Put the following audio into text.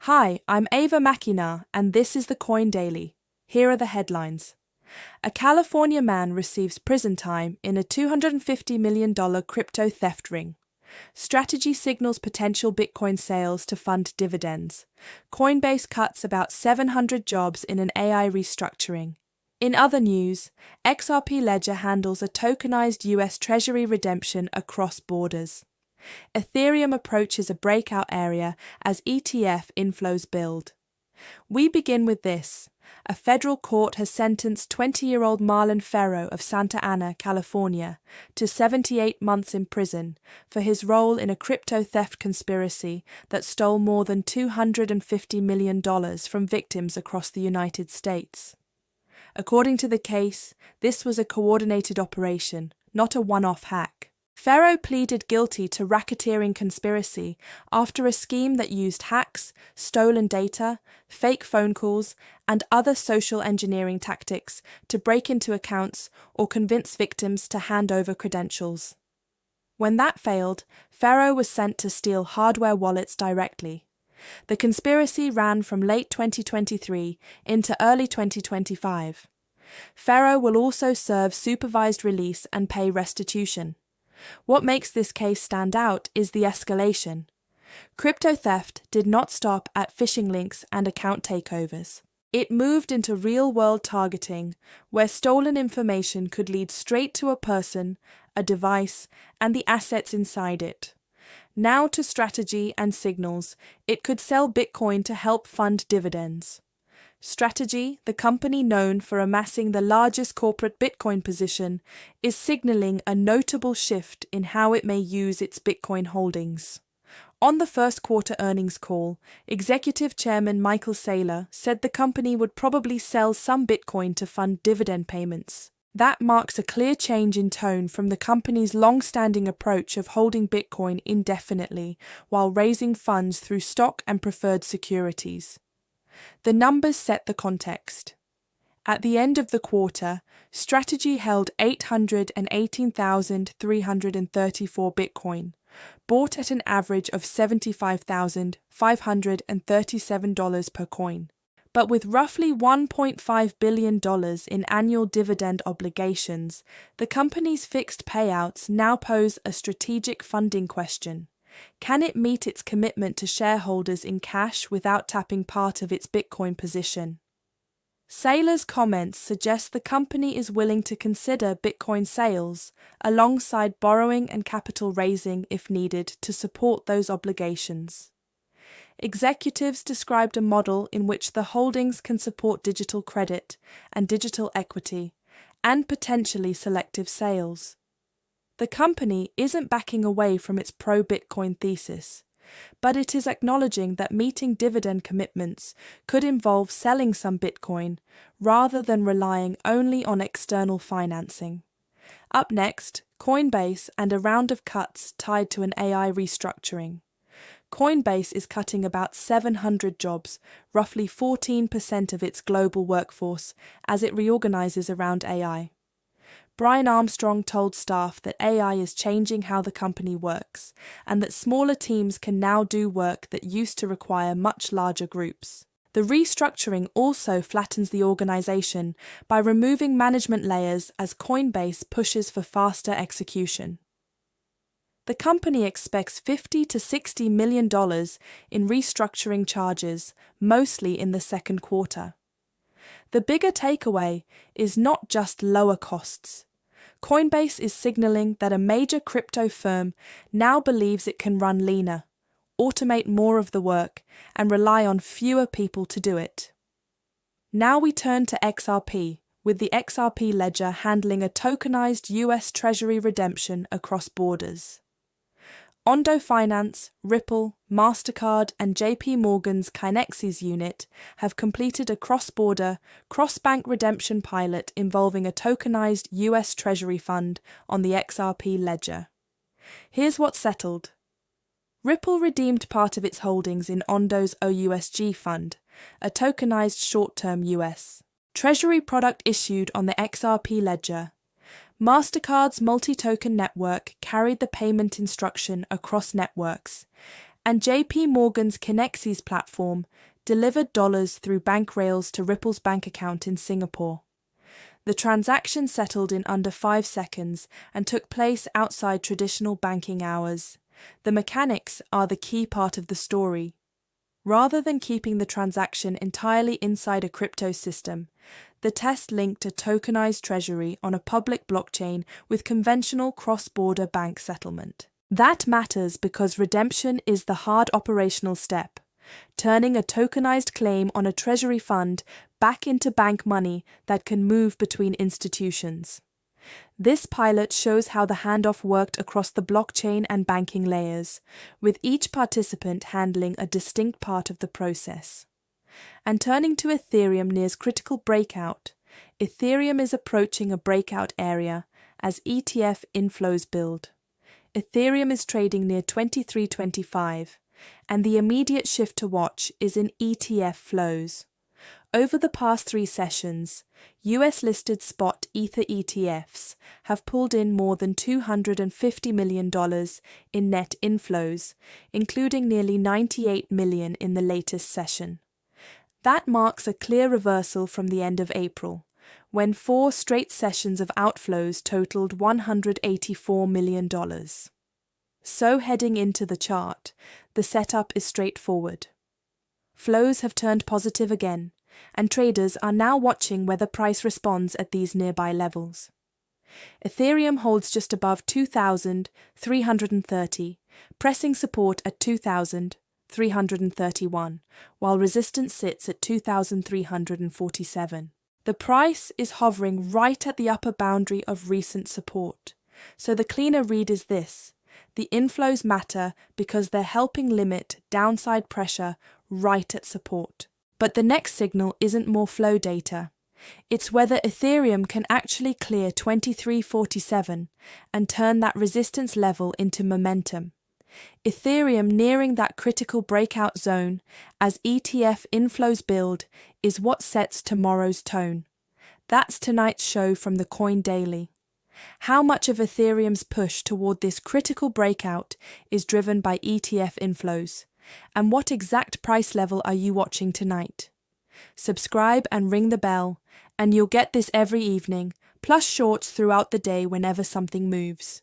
Hi, I'm Ava Makina, and this is the Coin Daily. Here are the headlines. A California man receives prison time in a $250 million crypto theft ring. Strategy signals potential Bitcoin sales to fund dividends. Coinbase cuts about 700 jobs in an AI restructuring. In other news, XRP Ledger handles a tokenized US Treasury redemption across borders. Ethereum approaches a breakout area as ETF inflows build. We begin with this. A federal court has sentenced 20-year-old Marlon Ferro of Santa Ana, California, to 78 months in prison for his role in a crypto theft conspiracy that stole more than $250 million from victims across the United States. According to the case, this was a coordinated operation, not a one-off hack. Ferro pleaded guilty to racketeering conspiracy after a scheme that used hacks, stolen data, fake phone calls, and other social engineering tactics to break into accounts or convince victims to hand over credentials. When that failed, Ferro was sent to steal hardware wallets directly. The conspiracy ran from late 2023 into early 2025. Ferro will also serve supervised release and pay restitution. What makes this case stand out is the escalation. Crypto theft did not stop at phishing links and account takeovers. It moved into real-world targeting, where stolen information could lead straight to a person, a device, and the assets inside it. Now to strategy and signals, it could sell Bitcoin to help fund dividends. Strategy, the company known for amassing the largest corporate Bitcoin position, is signaling a notable shift in how it may use its Bitcoin holdings. On the first quarter earnings call, Executive Chairman Michael Saylor said the company would probably sell some Bitcoin to fund dividend payments. That marks a clear change in tone from the company's long-standing approach of holding Bitcoin indefinitely while raising funds through stock and preferred securities. The numbers set the context. At the end of the quarter, Strategy held 818,334 Bitcoin, bought at an average of $75,537 per coin. But with roughly $1.5 billion in annual dividend obligations, the company's fixed payouts now pose a strategic funding question. Can it meet its commitment to shareholders in cash without tapping part of its Bitcoin position? Saylor's comments suggest the company is willing to consider Bitcoin sales, alongside borrowing and capital raising if needed to support those obligations. Executives described a model in which the holdings can support digital credit and digital equity, and potentially selective sales. The company isn't backing away from its pro-Bitcoin thesis, but it is acknowledging that meeting dividend commitments could involve selling some Bitcoin rather than relying only on external financing. Up next, Coinbase and a round of cuts tied to an AI restructuring. Coinbase is cutting about 700 jobs, roughly 14% of its global workforce, as it reorganizes around AI. Brian Armstrong told staff that AI is changing how the company works, and that smaller teams can now do work that used to require much larger groups. The restructuring also flattens the organization by removing management layers as Coinbase pushes for faster execution. The company expects $50 to $60 million in restructuring charges, mostly in the second quarter. The bigger takeaway is not just lower costs. Coinbase is signaling that a major crypto firm now believes it can run leaner, automate more of the work, and rely on fewer people to do it. Now we turn to XRP, with the XRP Ledger handling a tokenized US Treasury redemption across borders. Ondo Finance, Ripple, MasterCard, and JP Morgan's Kinexys unit have completed a cross-border, cross-bank redemption pilot involving a tokenized US Treasury fund on the XRP Ledger. Here's what settled. Ripple redeemed part of its holdings in Ondo's OUSG fund, a tokenized short-term US Treasury product issued on the XRP Ledger. MasterCard's multi-token network carried the payment instruction across networks, And JP Morgan's Kinexys platform delivered dollars through bank rails to Ripple's bank account in Singapore. The transaction settled in under 5 seconds and took place outside traditional banking hours. The mechanics are the key part of the story. Rather than keeping the transaction entirely inside a crypto system, the test linked a tokenized treasury on a public blockchain with conventional cross-border bank settlement. That matters because redemption is the hard operational step, turning a tokenized claim on a treasury fund back into bank money that can move between institutions. This pilot shows how the handoff worked across the blockchain and banking layers, with each participant handling a distinct part of the process. And turning to Ethereum nears critical breakout, Ethereum is approaching a breakout area as ETF inflows build. Ethereum is trading near 2325, and the immediate shift to watch is in ETF flows. Over the past 3 sessions, US-listed spot Ether ETFs have pulled in more than $250 million in net inflows, including nearly $98 million in the latest session. That marks a clear reversal from the end of April, when 4 straight sessions of outflows totaled $184 million. So heading into the chart, the setup is straightforward. Flows have turned positive again, and traders are now watching whether price responds at these nearby levels. Ethereum holds just above 2,330, pressing support at 2,331, while resistance sits at 2,347. The price is hovering right at the upper boundary of recent support, so the cleaner read is this: the inflows matter because they're helping limit downside pressure right at support. But the next signal isn't more flow data. It's whether Ethereum can actually clear 2347 and turn that resistance level into momentum. Ethereum nearing that critical breakout zone as ETF inflows build is what sets tomorrow's tone. That's tonight's show from the Coin Daily. How much of Ethereum's push toward this critical breakout is driven by ETF inflows? And what exact price level are you watching tonight? Subscribe and ring the bell, and you'll get this every evening, plus shorts throughout the day whenever something moves.